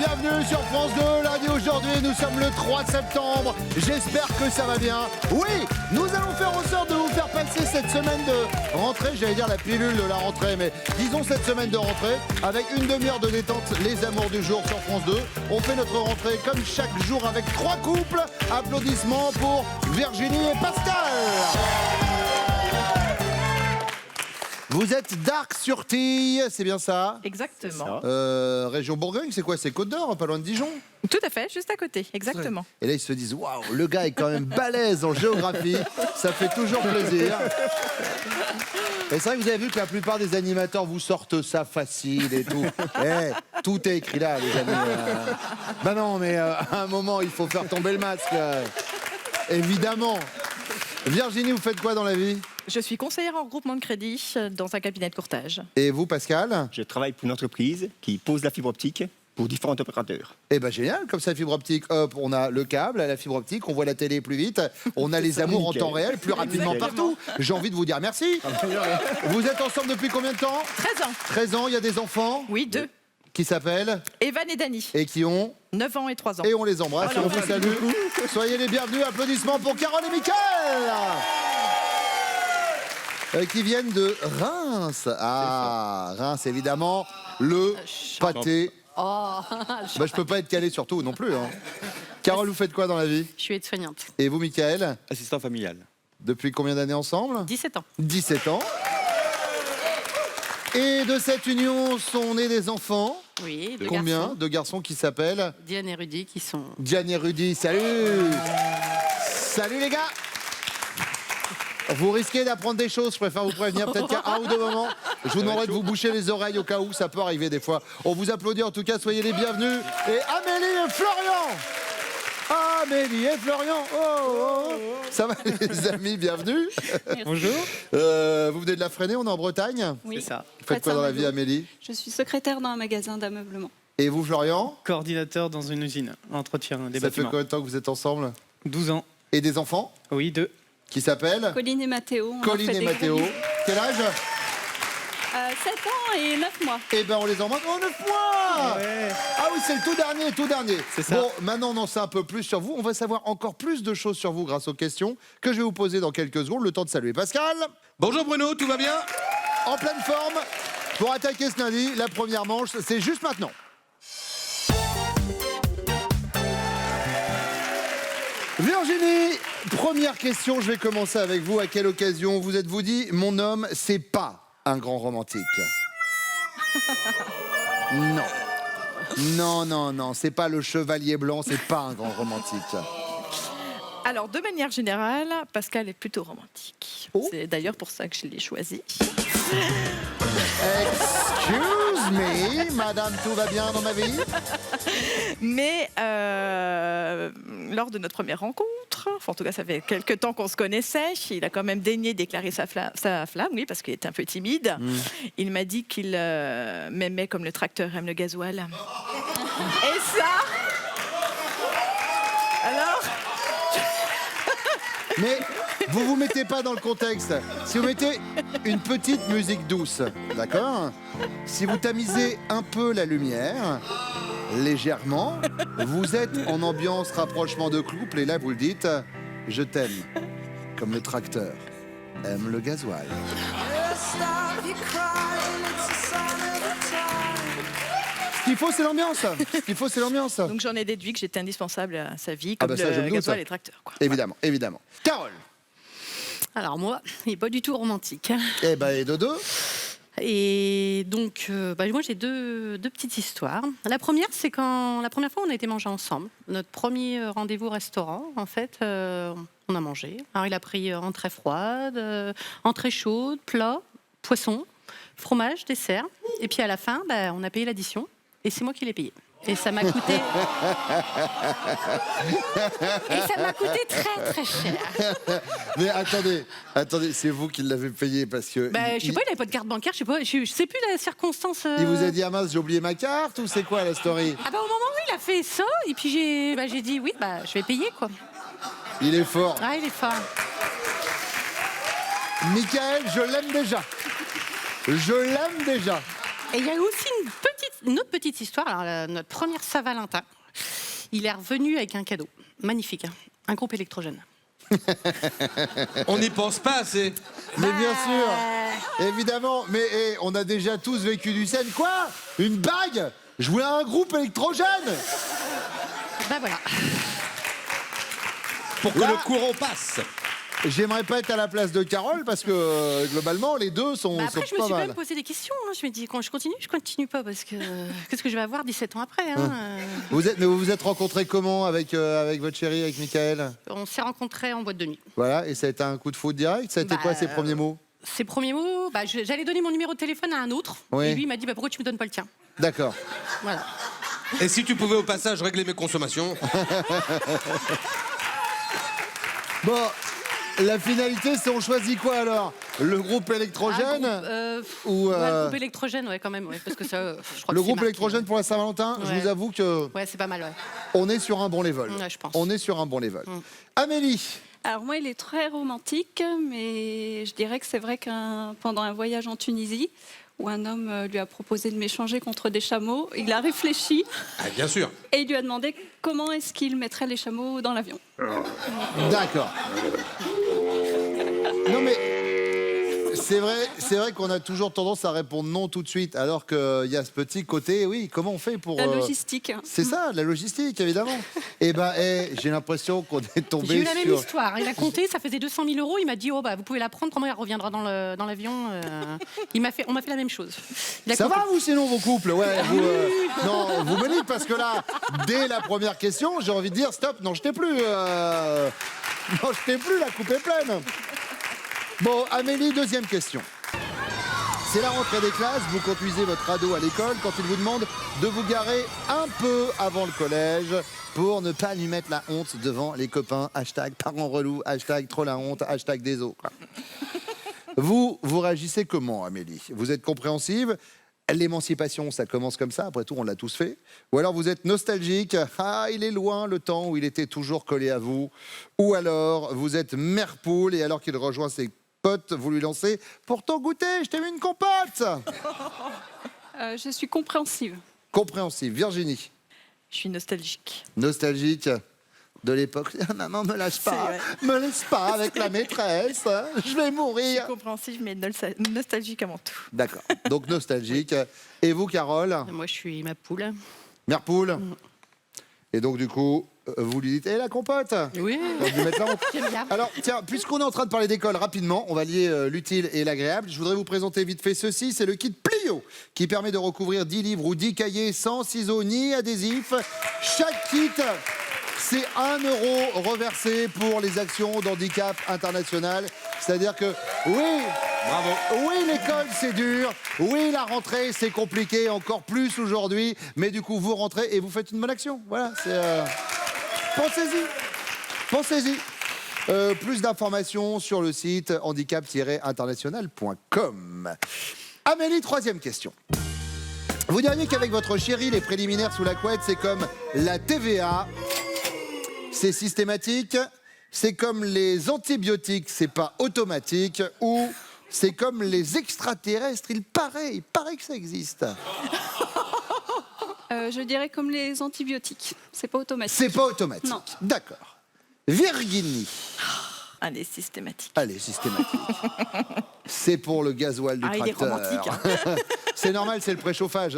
bienvenue sur France 2. Lundi aujourd'hui, nous sommes le 3 septembre. J'espère que ça va bien. Oui, nous allons faire en sorte de vous faire passer cette semaine de rentrée. J'allais dire la pilule de la rentrée, mais disons cette semaine de rentrée avec une demi-heure de détente, les amours du jour sur France 2. On fait notre rentrée comme chaque jour avec 3 couples. Applaudissements pour Virginie et Pascal. Vous êtes d'Arc-sur-Tille, c'est bien ça? Exactement. Région Bourgogne, c'est quoi? C'est Côte d'Or, pas loin de Dijon? Tout à fait, juste à côté, exactement. Et là, ils se disent, waouh, le gars est quand même balèze en géographie, ça fait toujours plaisir. Et c'est vrai que vous avez vu que la plupart des animateurs vous sortent ça facile et tout. Tout est écrit là, les amis. Bah non, mais à un moment, il faut faire tomber le masque. Évidemment. Virginie, vous faites quoi dans la vie? Je suis conseillère en regroupement de crédit dans un cabinet de courtage. Et vous, Pascal? Je travaille pour une entreprise qui pose la fibre optique pour différents opérateurs. Eh ben génial, comme ça, fibre optique, hop, on a le câble, la fibre optique, on voit la télé plus vite, on a les amours en temps réel, plus rapidement partout. J'ai envie de vous dire merci. Vous êtes ensemble depuis combien de temps? 13 ans. 13 ans, il y a des enfants? Oui, 2. Qui s'appellent? Evan et Dany. Et qui ont? 9 ans et 3 ans. Et on les embrasse, Alors, on vous salue. Soyez les bienvenus, applaudissements pour Carole et Mickaël qui viennent de Reims. Ah, Reims, évidemment, le pâté. Oh, Bah, je peux pas être calé sur tout non plus. Hein. Carole, vous faites quoi dans la vie? je suis aide-soignante. Et vous, Mickaël? Assistant familial. Depuis combien d'années ensemble? 17 ans. 17 ans. Et de cette union sont nés des enfants. Oui, deux Combien? garçons. De garçons qui s'appellent? Diane et Rudy qui sont... Diane et Rudy, salut! Salut les gars! Vous risquez d'apprendre des choses, je préfère vous prévenir, peut-être qu'à un ou deux moments, je vous demanderai de vous boucher les oreilles au cas où, ça peut arriver des fois. On vous applaudit en tout cas, soyez les bienvenus. Et Amélie et Florian! Amélie et Florian! Oh. Ça va les amis, bienvenue! Bonjour. Vous venez de la Fresnay, on est en Bretagne? Oui. C'est ça. Vous faites quoi dans la vie, Amélie? Je suis secrétaire dans un magasin d'ameublement. Et vous, Florian? Coordinateur dans une usine, entretien des Ça fait bâtiments. combien de temps que vous êtes ensemble? 12 ans. Et des enfants? Oui, 2. Qui s'appellent? Colline et Mathéo. on Colline leur fait et des Mathéo. gros Quel âge? bisous. 7 ans et 9 mois. Eh ben on les embrasse. Oh, 9 mois! Ouais. Ah oui, c'est le tout dernier, tout dernier. C'est ça. Bon, maintenant on en sait un peu plus sur vous. On va savoir encore plus de choses sur vous grâce aux questions que je vais vous poser dans quelques secondes. Le temps de saluer Pascal. Bonjour Bruno, tout va bien? En pleine forme. Pour attaquer ce lundi, la première manche, c'est juste maintenant. Virginie, première question, je vais commencer avec vous. À quelle occasion vous êtes-vous dit, mon homme, c'est pas un grand romantique? Non. Non, c'est pas le chevalier blanc, c'est pas un grand romantique. Alors, de manière générale, Pascal est plutôt romantique. Oh. C'est d'ailleurs pour ça que je l'ai choisi. Excuse me, madame, tout va bien dans ma vie? Mais lors de notre première rencontre, enfin, en tout cas ça fait quelques temps qu'on se connaissait, il a quand même daigné déclarer sa flamme, oui, parce qu'il était un peu timide. Il m'a dit qu'il m'aimait comme le tracteur aime le gasoil. Et ça... Alors... Mais vous vous mettez pas dans le contexte. Si vous mettez une petite musique douce, d'accord? Si vous tamisez un peu la lumière, légèrement, vous êtes en ambiance rapprochement de couple et là vous le dites, je t'aime, comme le tracteur aime le gasoil. Ce qu'il faut, c'est l'ambiance. Ce qu'il faut, c'est l'ambiance. Donc j'en ai déduit que j'étais indispensable à sa vie, Ah comme bah ça, je me le doute. gasoil et le tracteur, quoi. Évidemment, évidemment. Carole. Alors moi, il n'est pas du tout romantique. Eh ben, et Dodo? Et donc, moi j'ai deux petites histoires. La première, c'est quand la première fois on a été manger ensemble. Notre premier rendez-vous au restaurant, en fait, on a mangé. Alors il a pris entrée froide, entrée chaude, plat, poisson, fromage, dessert. Et puis à la fin, on a payé l'addition. Et c'est moi qui l'ai payé. Et ça m'a coûté... très très cher. Mais attendez, c'est vous qui l'avez payé parce que... Je sais pas, il n'avait pas de carte bancaire, je sais plus la circonstance. Il vous a dit, ah mince, j'ai oublié ma carte ou c'est quoi la story? Au moment où il a fait ça, et puis j'ai dit oui, je vais payer quoi. Il est fort. Ah, il est fort. Mickaël, je l'aime déjà. Je l'aime déjà. Et il y a aussi une petite une autre petite histoire. Alors, notre première Saint-Valentin, il est revenu avec un cadeau magnifique, hein, un groupe électrogène. On n'y pense pas assez. Mais bien sûr, évidemment. Mais on a déjà tous vécu du scène. Quoi? Une bague? Jouer à un groupe électrogène? Ben voilà. Pour que Là- le courant passe. J'aimerais pas être à la place de Carole parce que globalement les deux sont, Bah après, sont je me pas suis quand mal. même posé des questions. Hein. Je me dis, quand je continue pas parce que qu'est-ce que je vais avoir 17 ans après, hein. Vous vous êtes rencontrés comment avec votre chéri, avec Michael? On s'est rencontrés en boîte de nuit. Voilà, et ça a été un coup de foudre direct. Ça a été Bah, quoi ses premiers mots? Ses premiers mots, j'allais donner mon numéro de téléphone à un autre. Oui. Et lui, il m'a dit, pourquoi tu me donnes pas le tien? D'accord. Voilà. Et si tu pouvais au passage régler mes consommations? Bon, la finalité, c'est on choisit quoi alors? Le groupe Un électrogène groupe, ou ouais, le groupe électrogène, ouais, quand même, ouais, parce que ça, je crois le que c'est groupe marqué, électrogène pour la Saint-Valentin? Je Ouais. vous avoue que Ouais, c'est pas mal, ouais. on est sur un bon level. Ouais, je pense. On est sur un bon level. Amélie, Alors moi, il est très romantique, mais je dirais que c'est vrai que pendant un voyage en Tunisie, où un homme lui a proposé de m'échanger contre des chameaux, il a réfléchi Ah, bien sûr. et il lui a demandé comment est-ce qu'il mettrait les chameaux dans l'avion. d'accord. Non mais c'est vrai qu'on a toujours tendance à répondre non tout de suite, alors qu'il y a ce petit côté, oui, comment on fait pour... La logistique. C'est ça, la logistique, évidemment. Et ben, j'ai l'impression qu'on est tombé J'ai eu la même sur... histoire. Il a compté, ça faisait 200 000 euros. Il m'a dit, vous pouvez la prendre, comment elle reviendra dans l'avion. On m'a fait la même chose. Il a Ça compté. va, vous, sinon, vos couples? Ouais, vous, non, vous me dites, parce que là, dès la première question, j'ai envie de dire, stop, non, je t'ai plus. Non, je t'ai plus, la coupe est pleine. Bon, Amélie, deuxième question. C'est la rentrée des classes, vous conduisez votre ado à l'école quand il vous demande de vous garer un peu avant le collège pour ne pas lui mettre la honte devant les copains. Hashtag parents relous, hashtag trop la honte, hashtag déso. Quoi. Vous réagissez comment, Amélie? Vous êtes compréhensive? L'émancipation, ça commence comme ça, après tout, on l'a tous fait. Ou alors vous êtes nostalgique, il est loin le temps où il était toujours collé à vous. Ou alors vous êtes mère poule et alors qu'il rejoint ses potes, vous lui lancez « Pour ton goûter, je t'ai mis une compote !» Je suis compréhensive. Compréhensive. Virginie, Je suis nostalgique. nostalgique de l'époque. « Maman, me lâche pas, me laisse pas avec la maîtresse, je vais mourir !» Compréhensive, mais nostalgique avant tout. D'accord, donc nostalgique. Et vous, Carole? Moi, je suis ma poule. Mère poule. Et donc, du coup, vous lui dites, la compote. Oui. On va lui mettre la honte. J'aime bien. Alors, tiens, puisqu'on est en train de parler d'école rapidement, on va lier l'utile et l'agréable. Je voudrais vous présenter vite fait ceci. C'est le kit Plio qui permet de recouvrir 10 livres ou 10 cahiers sans ciseaux ni adhésifs. Chaque kit, c'est 1 € reversé pour les actions d'handicap international. C'est-à-dire que, oui, Bravo. oui, l'école, c'est dur. Oui, la rentrée, c'est compliqué, encore plus aujourd'hui. Mais du coup, vous rentrez et vous faites une bonne action. Voilà, c'est... Pensez-y. Pensez-y. Plus d'informations sur le site handicap-international.com. Amélie, troisième question. Vous diriez qu'avec votre chéri, les préliminaires sous la couette, c'est comme la TVA. C'est systématique. C'est comme les antibiotiques, c'est pas automatique. Ou c'est comme les extraterrestres, il paraît que ça existe. Je dirais comme les antibiotiques. C'est pas automatique. C'est pas automatique. Non. D'accord. Virginie. Allez, systématique. Allez, systématique. C'est pour le gasoil du Il est tracteur. romantique. Hein. C'est normal, c'est le préchauffage.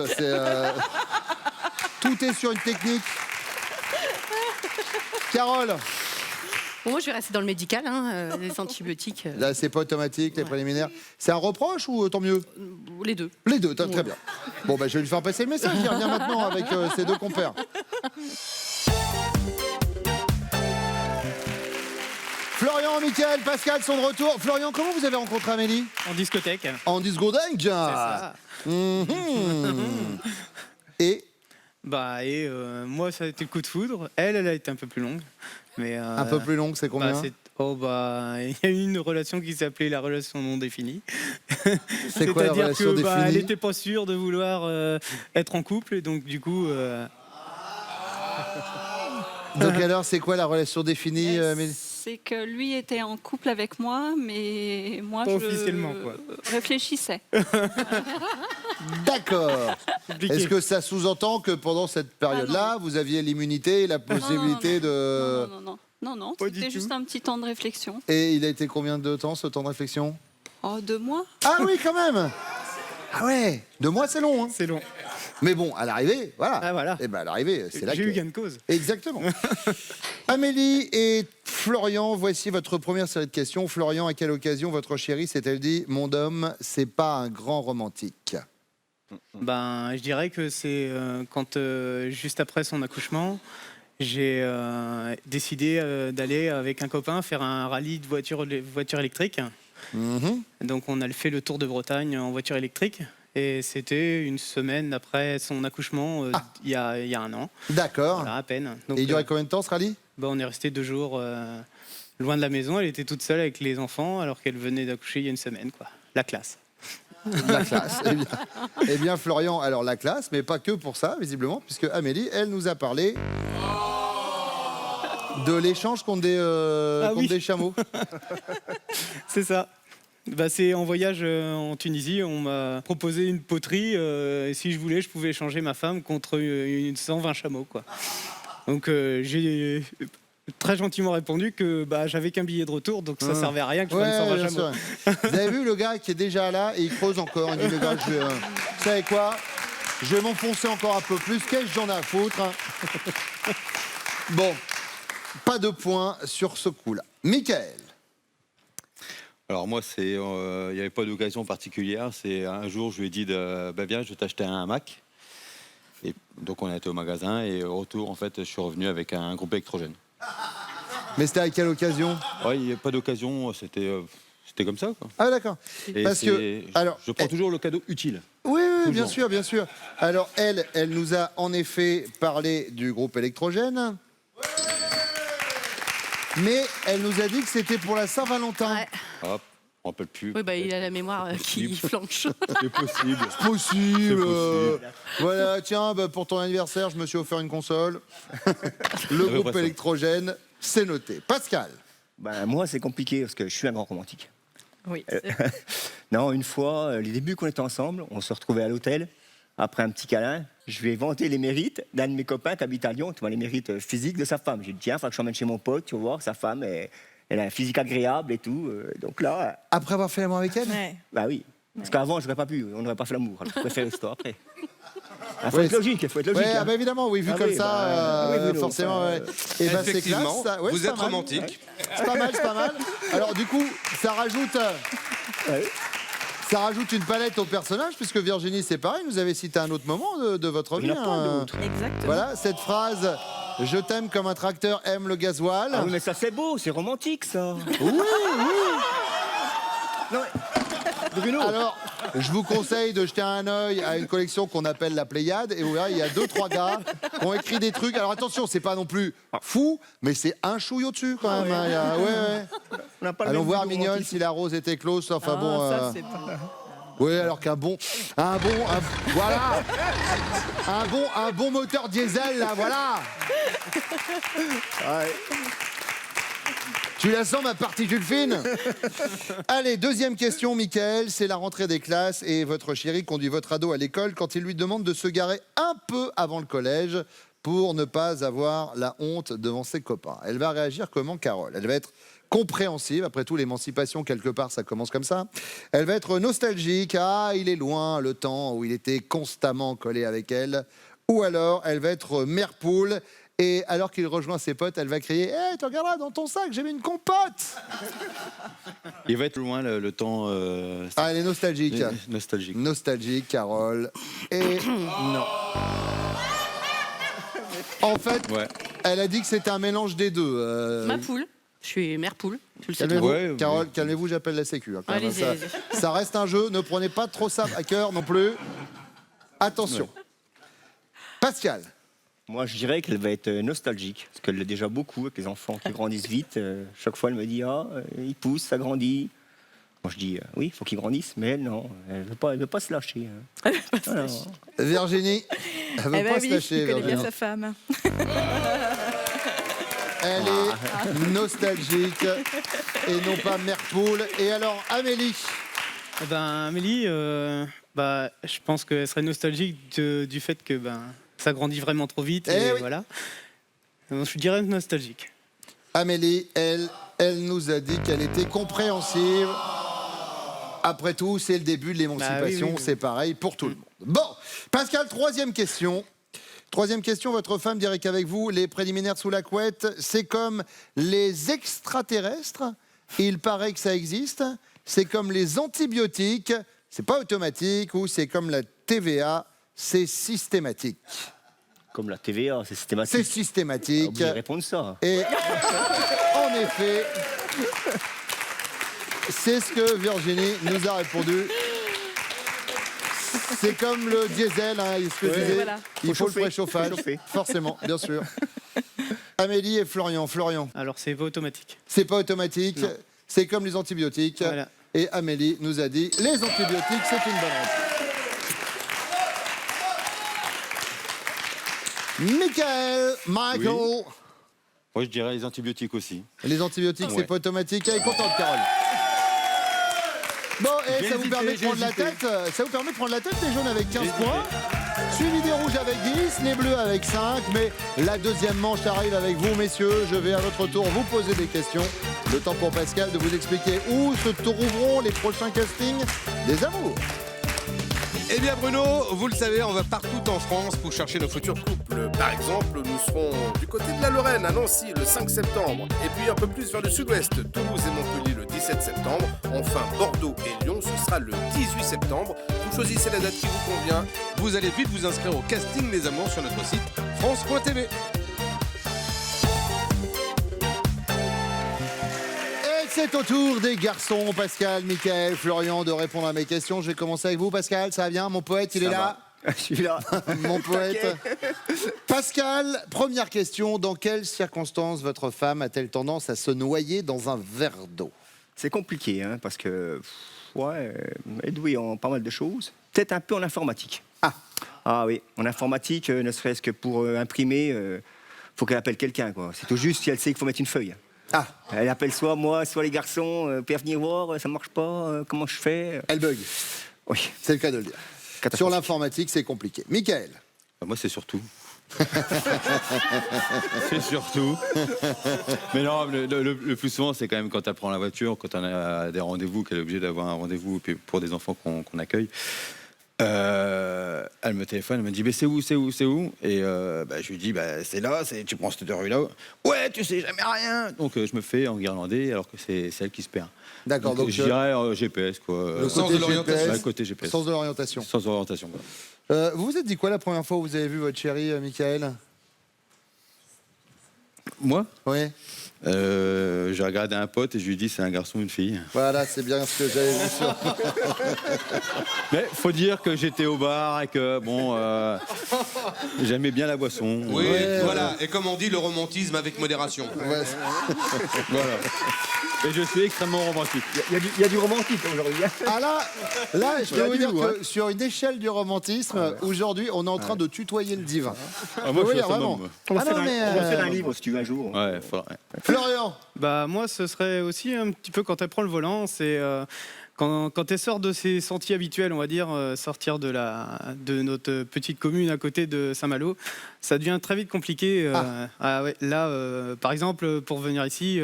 Tout est sur une technique. Carole, Bon, moi, je vais rester dans le médical, hein, les antibiotiques, là, c'est pas automatique, les préliminaires. C'est un reproche ou tant mieux? les deux. Les deux, très bien. Bon, bah, je vais lui faire passer le message. Il revient maintenant avec ses deux compères. Florian, Mickaël, Pascal sont de retour. Florian, comment vous avez rencontré Amélie? En discothèque. En discothèque. C'est ça. Et Moi, ça a été le coup de foudre. Elle a été un peu plus longue. Mais, un peu plus longue, c'est combien? il y a eu une relation qui s'appelait la relation non définie. C'est quoi la C'est-à-dire relation que elle définie? n'était pas sûre de vouloir être en couple, et donc du coup, Donc alors, c'est quoi la relation définie, Amélie? c'est que lui était en couple avec moi, mais moi, Pas je officiellement, quoi. réfléchissais. D'accord. Compliqué. Est-ce que ça sous-entend que pendant cette période-là, vous aviez l'immunité et la possibilité de... Non, Pas du c'était tout. juste un petit temps de réflexion. Et il a été combien de temps, ce temps de réflexion? Oh, 2 mois. Ah oui, quand même. Ah ouais, 2 mois, c'est long. Hein. C'est long. Mais bon, à l'arrivée, voilà. Ah, voilà. Et ben à l'arrivée, c'est là J'ai que... eu gain de cause. Exactement. Amélie et Florian, voici votre première série de questions. Florian, à quelle occasion votre chérie s'est-elle dit « Mon homme, c'est pas un grand romantique » Ben, je dirais que c'est quand, juste après son accouchement, j'ai décidé d'aller avec un copain faire un rallye de voitures électriques. Mhm. Donc on a fait le tour de Bretagne en voiture électrique. Et c'était une semaine après son accouchement, il y a 1 an. D'accord. Voilà, à peine. Donc, Et il durait combien de temps ce rallye? on est resté 2 jours loin de la maison. Elle était toute seule avec les enfants alors qu'elle venait d'accoucher il y a 1 semaine. Quoi. La classe. La classe. Eh bien, Florian, alors la classe, mais pas que pour ça, visiblement, puisque Amélie, elle nous a parlé de l'échange contre des chameaux. C'est ça. Bah, c'est en voyage en Tunisie, on m'a proposé une poterie et si je voulais, je pouvais échanger ma femme contre une 120 chameaux. Quoi. Donc j'ai très gentiment répondu que j'avais qu'un billet de retour, donc ça servait à rien que je prenne 120 bien chameaux. sûr. Vous avez vu le gars qui est déjà là et il creuse encore. Il dit, le gars, vous savez quoi? Je vais m'enfoncer encore un peu plus. Qu'est-ce que j'en ai à foutre? Bon, pas de points sur ce coup-là. Michael. Alors moi, il n'y avait pas d'occasion particulière. C'est un jour, je lui ai dit, viens, je vais t'acheter un Mac. Et donc on a été au magasin et au retour, en fait, je suis revenu avec un groupe électrogène. Mais c'était à quelle occasion? Ouais, il n'y a pas d'occasion, c'était comme ça, quoi. Ah d'accord. Et Parce que, alors, je prends toujours le cadeau utile. Oui, bien Toujours. sûr, bien sûr. Alors elle nous a en effet parlé du groupe électrogène. Mais elle nous a dit que c'était pour la Saint-Valentin. Ouais. Hop, on ne rappelle plus. Oui, il a la mémoire qui Possible. flanche. C'est possible. Possible. possible. Voilà, tiens, pour ton anniversaire, je me suis offert une console. Le peu groupe près ça. électrogène, c'est noté. Pascal. Moi, c'est compliqué parce que je suis un grand romantique. Oui. Non, une fois, les débuts qu'on était ensemble, on se retrouvait à l'hôtel. Après un petit câlin, je vais vanter les mérites d'un de mes copains qui habite à Lyon, tu vois, les mérites physiques de sa femme. J'ai dit, tiens, il faut que je l'emmène chez mon pote, tu vas voir, sa femme, elle a un physique agréable et tout. Donc là, Après avoir fait l'amour avec elle? Ouais. bah oui. Parce qu'avant, je n'aurais pas pu, on n'aurait pas fait l'amour. Alors, je préfère l'histoire après. Il faut Ouais, être logique, il faut être logique. Ouais, hein. évidemment, oui, vu Ah comme oui, ça, oui, Bruno, forcément. enfin, Ouais. Et ben c'est Effectivement, classe. Ça. Ouais, vous c'est êtes pas mal. romantique. C'est pas mal, c'est pas mal. Alors du coup, ça rajoute. Ouais. Ça rajoute une palette au personnage, puisque Virginie, c'est pareil, vous avez cité un autre moment de votre Il vie. y en a plein hein. d'autres. Exactement. Voilà, cette phrase « Je t'aime comme un tracteur aime le gasoil Ah oui, mais ça c'est beau, c'est romantique ça. Oui, Non, mais... Bruno, Alors, je vous conseille de jeter un œil à une collection qu'on appelle la Pléiade, et vous verrez, il y a 2-3 gars qui ont écrit des trucs. Alors attention, c'est pas non plus fou, mais c'est un chouille au-dessus quand même. hein. Il y a- ouais. on n'a pas le Allons même voir goût Mignonne romantique. si la rose était close. Enfin bon. Ça, c'est pas... Oui, alors voilà, un bon moteur diesel là, voilà. Ouais. Tu la sens ma particule fine? Allez, deuxième question, Mickaël. C'est la rentrée des classes et votre chéri conduit votre ado à l'école quand il lui demande de se garer un peu avant le collège pour ne pas avoir la honte devant ses copains. Elle va réagir comment, Carole? Elle va être compréhensive. Après tout, l'émancipation, quelque part, ça commence comme ça. Elle va être nostalgique. Ah, il est loin le temps où il était constamment collé avec elle. Ou alors, elle va être mère poule. Et alors qu'il rejoint ses potes, elle va crier « Hé, tu regarderas dans ton sac, j'ai mis une compote !» Il va être loin le temps Ah, elle est nostalgique. nostalgique. Nostalgique, Carole. Et non. En fait, Ouais. elle a dit que c'était un mélange des deux. Ma poule. Je suis mère poule. Tu le sais. Calmez-vous, Ouais, Carole, calmez-vous, j'appelle la sécu. Hein, quand même. Allez-y, ça, allez-y. ça reste un jeu, ne prenez pas trop ça à cœur non plus. Attention. Pascal. Moi, je dirais qu'elle va être nostalgique, parce qu'elle l'est déjà beaucoup avec les enfants qui grandissent vite. Chaque fois, elle me dit il pousse, ça grandit. Moi, je dis oui, il faut qu'il grandisse, mais elle, non, elle veut pas se lâcher. hein. Alors, Virginie. Elle veut Eh ben pas oui, se lâcher, il connaît bien Virginie. sa femme. Elle est nostalgique et non pas mère poule. Et alors, Amélie? Eh ben, Amélie, je pense qu'elle serait nostalgique du fait que ça grandit vraiment trop vite. Et oui. voilà. Donc, je dirais nostalgique. Amélie, elle nous a dit qu'elle était compréhensive. Après tout, c'est le début de l'émancipation, oui. c'est pareil pour tout le monde. Bon, Pascal, troisième question. Troisième question, votre femme dirait qu'avec vous, les préliminaires sous la couette, c'est comme les extraterrestres, il paraît que ça existe, c'est comme les antibiotiques, c'est pas automatique, ou c'est comme la TVA, c'est systématique. Comme la TVA, c'est systématique. C'est systématique. Oubliez de répondre ça. Et en effet, c'est ce que Virginie nous a répondu. C'est comme le diesel, hein, ce que je disais. Voilà. Il faut le chauffer, préchauffage, faut chauffer. forcément, bien sûr. Amélie et Florian. Florian, Alors, c'est pas automatique. c'est pas automatique, c'est comme les antibiotiques. Voilà. Et Amélie nous a dit, les antibiotiques, c'est une bonne réponse. Michael, Michael. Moi, je dirais les antibiotiques aussi. Les antibiotiques, c'est Ouais. pas automatique. Elle est contente, Carole. Bon, et ça vous permet de prendre la tête. Ça vous permet de prendre la tête, les jaunes avec 15 points. Suivi des rouges avec 10, les bleus avec 5. Mais la deuxième manche arrive avec vous, messieurs. Je vais à votre tour vous poser des questions. Le temps pour Pascal de vous expliquer où se trouveront les prochains castings des amours. Eh bien Bruno, vous le savez, on va partout en France pour chercher nos futurs couples. Par exemple, nous serons du côté de la Lorraine, à Nancy, le 5 septembre. Et puis un peu plus vers le sud-ouest, Toulouse et Montpellier le 17 septembre. Enfin, Bordeaux et Lyon, ce sera le 18 septembre. Vous choisissez la date qui vous convient. Vous allez vite vous inscrire au casting des amours sur notre site France.tv. C'est au tour des garçons, Pascal, Mickaël, Florian, de répondre à mes questions. Je vais commencer avec vous, Pascal. Ça va bien? Mon poète, il est là? Je suis là. Mon poète. Pascal, première question. Dans quelles circonstances votre femme a-t-elle tendance à se noyer dans un verre d'eau? C'est compliqué, hein, parce que elle est douée en pas mal de choses. Peut-être un peu en informatique. Ah oui, en informatique, ne serait-ce que pour imprimer, faut qu'elle appelle quelqu'un, quoi. C'est tout juste si elle sait qu'il faut mettre une feuille. Elle appelle soit moi, soit les garçons, puis venir voir, ça marche pas, comment je fais? Elle bug. Oui. C'est le cas de le dire. Sur l'informatique, c'est compliqué. Mickaël. Moi, c'est surtout. C'est surtout. Mais non, le plus souvent, c'est quand même quand tu prends la voiture, quand on a des rendez-vous, qu'elle est obligée d'avoir un rendez-vous puis pour des enfants qu'on accueille. Elle me téléphone, elle me dit c'est où? Et je lui dis c'est là, tu prends cette rue-là. Ouais, tu sais jamais rien. Donc je me fais en guirlandais alors que c'est elle qui se perd. D'accord, donc je dirais GPS, quoi. Le sens côté de l'orientation. GPS, Le côté GPS. sens de l'orientation. Sans orientation. Quoi. Vous vous êtes dit quoi la première fois où vous avez vu votre chérie, Mickaël? Moi, Oui. j'ai regardé un pote et je lui ai dit c'est un garçon ou une fille. Voilà, c'est bien ce que j'avais vu sur. Mais faut dire que j'étais au bar et que j'aimais bien la boisson. Oui, Ouais, voilà. Et comme on dit, le romantisme avec modération. Ouais. Voilà. Et je suis extrêmement romantique. Il y a du romantique aujourd'hui. Ah là, je peux vous dire goût, hein. que sur une échelle du romantisme, aujourd'hui, on est en train de tutoyer le divin. Moi, Oui, je suis vraiment. moi. On va Ah faire non, mais, on va faire un livre si tu veux un jour. Ouais, faudrait. Florian. Moi, ce serait aussi un petit peu quand elle prend le volant, c'est quand elle sort de ses sentiers habituels, on va dire, sortir de notre petite commune à côté de Saint-Malo, ça devient très vite compliqué. Là, par exemple, pour venir ici,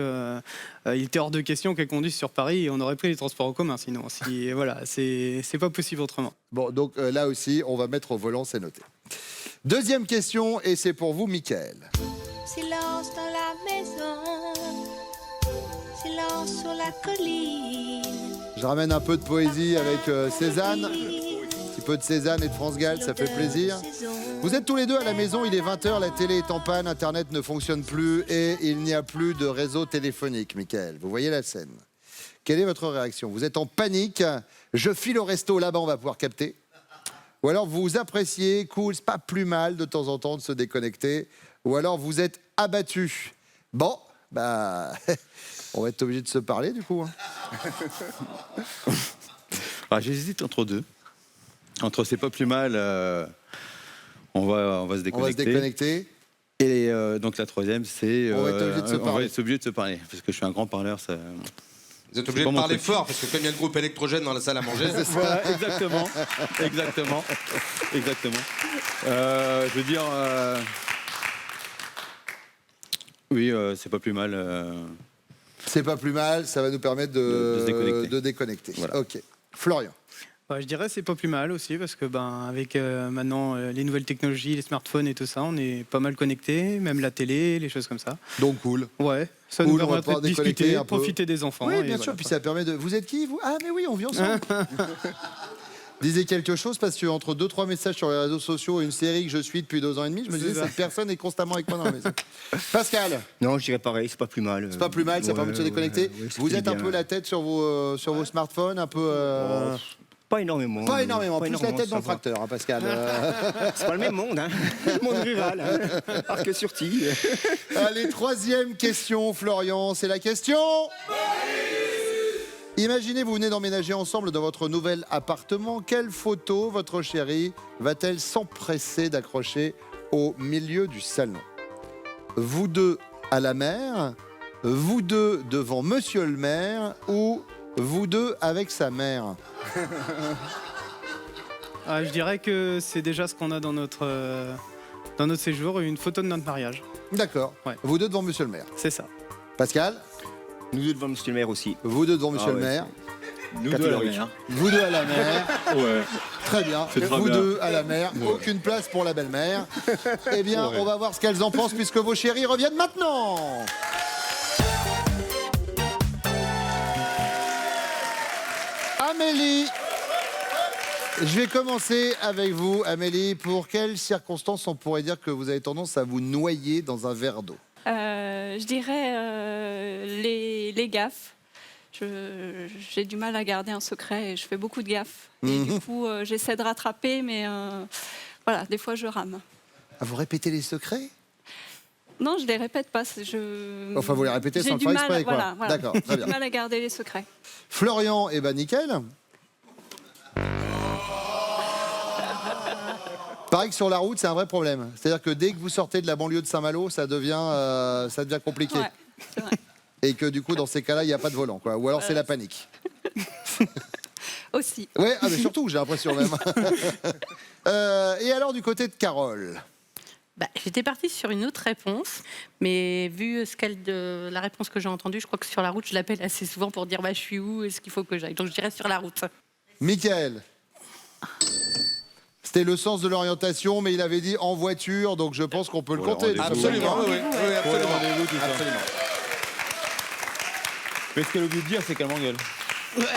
il était hors de question qu'elle conduise sur Paris et on aurait pris les transports en commun sinon. Voilà, c'est pas possible autrement. Bon, donc là aussi, on va mettre au volant, c'est noté. Deuxième question, et c'est pour vous, Mickaël. Silence dans la maison, silence sur la colline. Je ramène un peu de poésie avec Cézanne. Un petit peu de Cézanne et de France Gall, ça fait plaisir. Vous êtes tous les deux à la maison, il est 20h, la télé est en panne, Internet ne fonctionne plus et il n'y a plus de réseau téléphonique, Mickaël. Vous voyez la scène. Quelle est votre réaction? Vous êtes en panique, je file au resto, là-bas on va pouvoir capter. Ou alors vous appréciez, cool, c'est pas plus mal de temps en temps de se déconnecter. Ou alors vous êtes abattu. Bon, on va être obligé de se parler du coup. J'hésite entre deux. Entre c'est pas plus mal, on va se déconnecter. On va se déconnecter. Et donc la troisième, c'est... On va être obligé de se on va parler. être obligé de se parler, parce que je suis un grand parleur. Ça... Vous êtes obligé de parler fort, parce que comme il y a le groupe électrogène dans la salle à manger... Voilà, exactement. Exactement. Exactement. Je veux dire... Oui, c'est pas plus mal. C'est pas plus mal, ça va nous permettre De se déconnecter. de déconnecter. Voilà. Ok. Florian. Je dirais c'est pas plus mal aussi parce que avec maintenant les nouvelles technologies, les smartphones et tout ça, on est pas mal connectés, même la télé, les choses comme ça. Donc cool. Ouais, ça Cool, nous on va permet pouvoir de déconnecter discuter, un peu. profiter des enfants. Oui, et bien voilà, sûr. Puis quoi. ça permet de. Vous êtes qui, vous? Ah, mais oui, on vit ensemble. Disais quelque chose parce que entre 2-3 messages sur les réseaux sociaux et une série que je suis depuis 2 ans et demi, je me C'est disais ça. cette personne est constamment avec moi dans la maison. Pascal, Non, je dirais pareil, c'est pas plus mal. c'est pas plus mal, ça permet de se déconnecter. Vous êtes un peu la tête sur vos smartphones, un peu. Pas énormément. Pas énormément, plus la tête dans le ça va. tracteur, hein, Pascal. C'est pas le même monde, hein. Le monde rural, hein. Arc sur Tille. Allez, troisième question, Florian, c'est la question. Imaginez, vous venez d'emménager ensemble dans votre nouvel appartement. Quelle photo votre chérie va-t-elle s'empresser d'accrocher au milieu du salon? Vous deux à la mer, vous deux devant monsieur le maire ou vous deux avec sa mère? Je dirais que c'est déjà ce qu'on a dans notre séjour, une photo de notre mariage. D'accord. Ouais. Vous deux devant monsieur le maire. C'est ça. Pascal, Nous deux devant monsieur le maire aussi. vous deux devant monsieur Ah le ouais, maire. Nous deux à la mer. Vous deux à la mer. Ouais. Très bien. C'est très Vous bien. deux à la mer. Aucune place pour la belle-mère. Eh bien, on va voir ce qu'elles en pensent puisque vos chéris reviennent maintenant. Amélie, je vais commencer avec vous, Amélie. Pour quelles circonstances on pourrait dire que vous avez tendance à vous noyer dans un verre d'eau? Je dirais les gaffes. J'ai du mal à garder un secret et je fais beaucoup de gaffes. Et du coup, j'essaie de rattraper, mais voilà, des fois je rame. Ah, vous répétez les secrets? Non, je les répète pas. Enfin, vous les répétez sans J'ai le du faire mal, exprès, quoi. voilà, voilà. D'accord, très J'ai bien. du mal à garder les secrets. Florian, eh ben nickel. Pareil que sur la route, c'est un vrai problème. C'est-à-dire que dès que vous sortez de la banlieue de Saint-Malo, ça devient compliqué. Ouais, c'est vrai. Et que du coup, dans ces cas-là, il n'y a pas de volant, quoi. Ou alors c'est la panique. Aussi. Ouais, ah, mais surtout, j'ai l'impression même. Et alors du côté de Carole? J'étais partie sur une autre réponse, mais vu la réponse que j'ai entendue, je crois que sur la route, je l'appelle assez souvent pour dire je suis où, est-ce qu'il faut que j'aille. Donc je dirais sur la route. Michael. C'était le sens de l'orientation, mais il avait dit en voiture, donc je pense qu'on peut le compter. du coup. Absolument, oui, absolument. Absolument. Mais ce qu'elle a oublié de dire, c'est qu'elle m'engueule.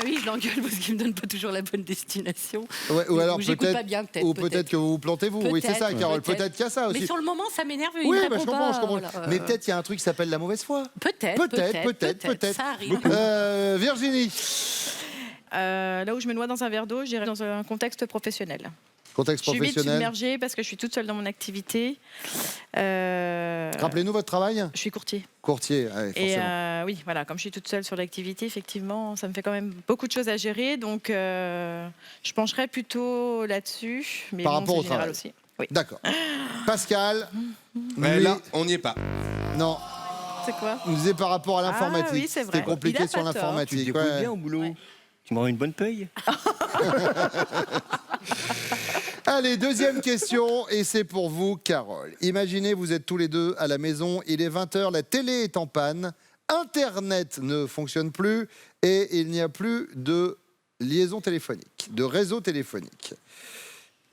Oui, je l'engueule parce qu'il me donne pas toujours la bonne destination. Ouais, ou alors j'écoute pas bien, peut-être. ou peut-être que vous vous plantez vous. Oui, c'est ça, Carole. Peut-être qu'il y a ça aussi. Mais sur le moment, ça m'énerve. Il Oui, me bah, répond je comprends, pas, je comprends. voilà. Mais peut-être il y a un truc qui s'appelle la mauvaise foi. Peut-être. Peut-être. Ça arrive. Virginie. Là où je me noie dans un verre d'eau, j'irai dans un contexte professionnel. Contexte Je suis vite professionnel. submergée parce que je suis toute seule dans mon activité. Rappelez-nous votre travail. Je suis courtier. Courtier, ouais, Et forcément. oui, voilà, comme je suis toute seule sur l'activité, effectivement, ça me fait quand même beaucoup de choses à gérer. Donc, je pencherai plutôt là-dessus. Mais Par bon, rapport c'est au général travail. aussi. Oui. D'accord. Pascal. Mais lui- là, on n'y est pas. Non, C'est quoi? on disait par rapport à l'informatique. Ah oui, c'est vrai. C'était compliqué Il a sur pas tort. Tu te l'informatique. débrouilles ouais. bien au boulot. Tu m'auras une bonne paye. Allez, deuxième question, et c'est pour vous, Carole. Imaginez, vous êtes tous les deux à la maison, il est 20h, la télé est en panne, Internet ne fonctionne plus, et il n'y a plus de liaison téléphonique, de réseau téléphonique.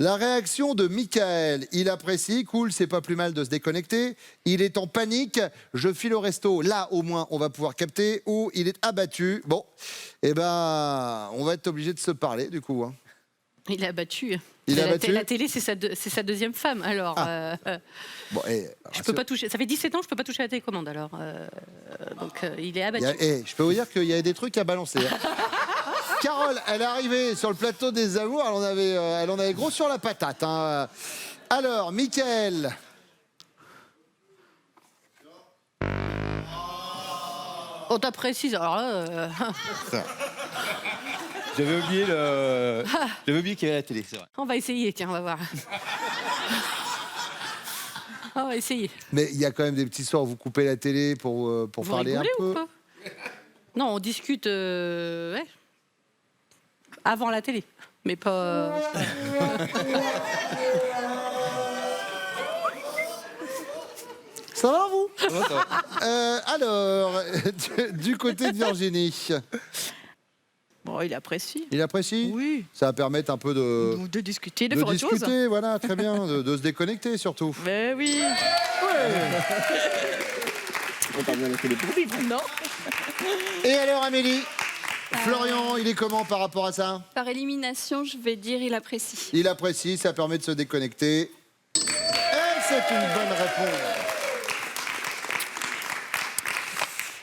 La réaction de Michael, il apprécie, cool, c'est pas plus mal de se déconnecter. Il est en panique, je file au resto, là au moins on va pouvoir capter, ou il est abattu. Bon, eh ben, on va être obligé de se parler du coup. Hein. Il est abattu. Il est abattu. La télé, c'est sa deuxième femme. Alors, Bon, je peux pas toucher. Ça fait 17 ans, je peux pas toucher à la télécommande. Alors, donc, il est abattu. je peux vous dire qu'il y a des trucs à balancer. Hein. Carole, elle est arrivée sur le plateau des amours, elle en avait gros sur la patate. Hein. Alors, Mickaël. On t'a précise. Alors là, J'avais oublié qu'il y avait la télé, c'est vrai. on va essayer. Tiens, on va voir. On va essayer. Mais il y a quand même des petits soirs où vous coupez la télé pour Vous parler un rigolez peu. ou pas? Non, on discute ouais, avant la télé, mais pas. Ça va, vous Alors, du côté de Virginie, Bon, il apprécie. il apprécie. Oui. Ça va permettre un peu De discuter, de faire autre chose. discuter, voilà, très bien, de se déconnecter surtout. Mais oui. On t'a bien laissé les pour vivre. Non. Et alors, Amélie, Florian, il est comment par rapport à ça? Par élimination, je vais dire il apprécie. Il apprécie, ça permet de se déconnecter. Et c'est une bonne réponse.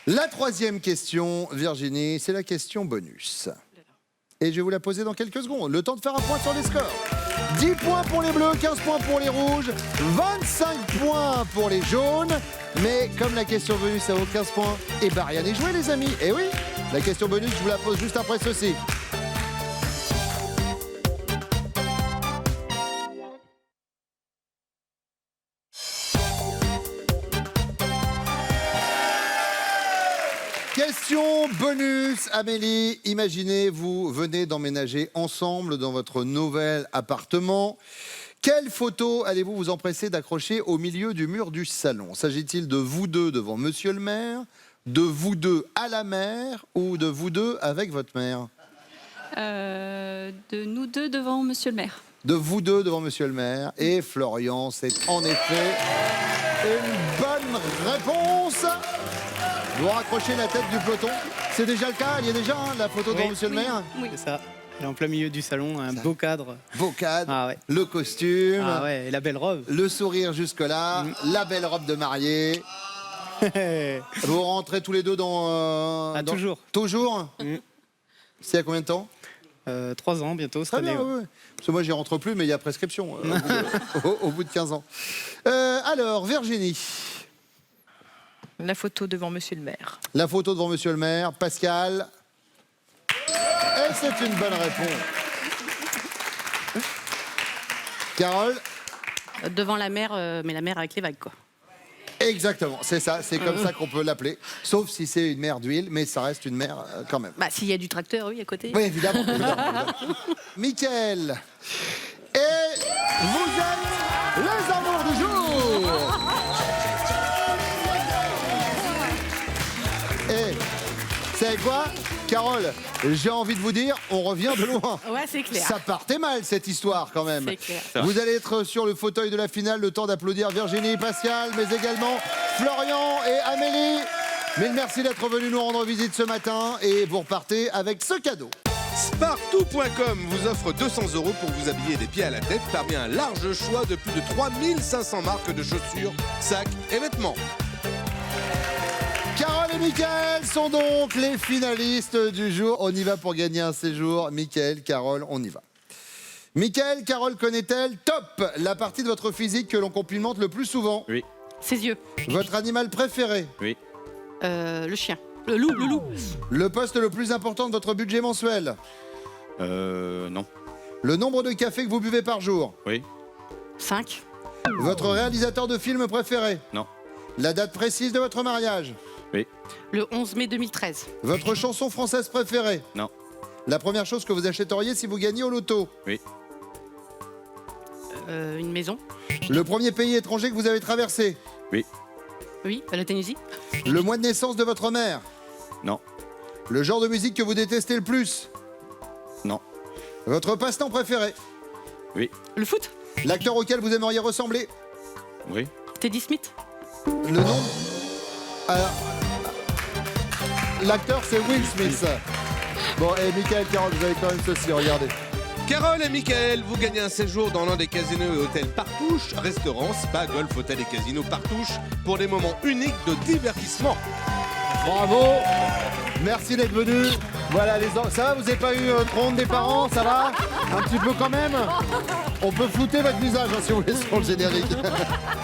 La troisième question, Virginie, c'est la question bonus. Et je vais vous la poser dans quelques secondes. Le temps de faire un point sur les scores. 10 points pour les bleus, 15 points pour les rouges, 25 points pour les jaunes. Mais comme la question bonus, ça vaut 15 points, et bah rien n'est joué, les amis. Et oui, la question bonus, je vous la pose juste après ceci. Question bonus, Amélie. Imaginez, vous venez d'emménager ensemble dans votre nouvel appartement. Quelle photo allez-vous vous empresser d'accrocher au milieu du mur du salon? S'agit-il de vous deux devant Monsieur le maire, de vous deux à la mer ou de vous deux avec votre mère? De nous deux devant monsieur le maire. De vous deux devant Monsieur le maire. Et Florian, c'est en effet une bonne réponse. Vous raccrochez la tête du peloton. C'est déjà le cas, il y a déjà la photo devant Monsieur le maire. Oui. C'est ça. Elle est en plein milieu du salon, un beau cadre. Beau cadre, Ah ouais. le costume, Ah ouais, et la belle robe. le sourire jusque-là, la belle robe de mariée. Vous rentrez tous les deux dans... Ah, toujours. Toujours C'est à combien de temps? 3 ans bientôt, cette Très année. bien, ouais. oui. Parce que moi, j'y rentre plus, mais il y a prescription au bout de 15 ans. Alors, Virginie, La photo devant monsieur le maire. la photo devant Monsieur le maire. Pascal. Et c'est une bonne réponse. Carole. Devant la mer, mais la mer avec les vagues, quoi. Exactement, c'est ça, c'est comme ça qu'on peut l'appeler. Sauf si c'est une mer d'huile, mais ça reste une mer quand même. Bah, s'il y a du tracteur, oui, à côté. Oui, évidemment. évidemment. Mickaël. Et vous êtes les amours du jour. Et, vous savez quoi, Carole, j'ai envie de vous dire, on revient de loin. Ouais, c'est clair. Ça partait mal, cette histoire, quand même. C'est clair. Vous allez être sur le fauteuil de la finale, le temps d'applaudir Virginie et Pascal, mais également Florian et Amélie. Mille merci d'être venus nous rendre visite ce matin et vous repartez avec ce cadeau. Spartou.com vous offre 200 € pour vous habiller des pieds à la tête parmi un large choix de plus de 3500 marques de chaussures, sacs et vêtements. Carole et Mickaël sont donc les finalistes du jour. On y va pour gagner un séjour. Mickaël, Carole, on y va. Mickaël, Carole connaît-elle top la partie de votre physique que l'on complimente le plus souvent? Oui. Ses yeux. Votre animal préféré? Oui. Le chien. Le loup. Le poste le plus important de votre budget mensuel? Non. Le nombre de cafés que vous buvez par jour? Oui. 5. Votre réalisateur de film préféré? Non. La date précise de votre mariage? Oui. Le 11 mai 2013. Votre chanson française préférée? Non. La première chose que vous achèteriez si vous gagnez au loto? Oui. Une maison. Le premier pays étranger que vous avez traversé? Oui. Oui, la Tunisie. Le mois de naissance de votre mère? Non. Le genre de musique que vous détestez le plus? Non. Votre passe-temps préféré? Oui. Le foot. L'acteur auquel vous aimeriez ressembler? Oui. Teddy Smith. Le nom? Alors, l'acteur c'est Will Smith. Bon, et Mickaël, Carole, vous avez quand même ceci, regardez. Carole et Mickaël, vous gagnez un séjour dans l'un des casinos et hôtels Partouche, restaurants, spa, golf, hôtel et casinos Partouche pour des moments uniques de divertissement. Bravo. Merci d'être venus. Voilà les enfants. Ça va, vous n'avez pas eu trop honte des parents? Ça va? Un petit peu quand même? On peut flouter votre visage si vous voulez sur le générique.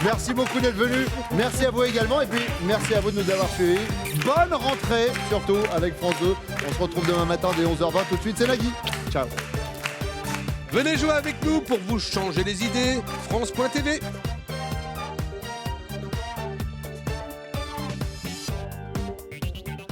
Merci beaucoup d'être venus. Merci à vous également. Et puis, merci à vous de nous avoir suivis. Bonne rentrée, surtout avec France 2. On se retrouve demain matin dès 11h20. Tout de suite, c'est Nagui. Ciao. Venez jouer avec nous pour vous changer les idées. France.tv.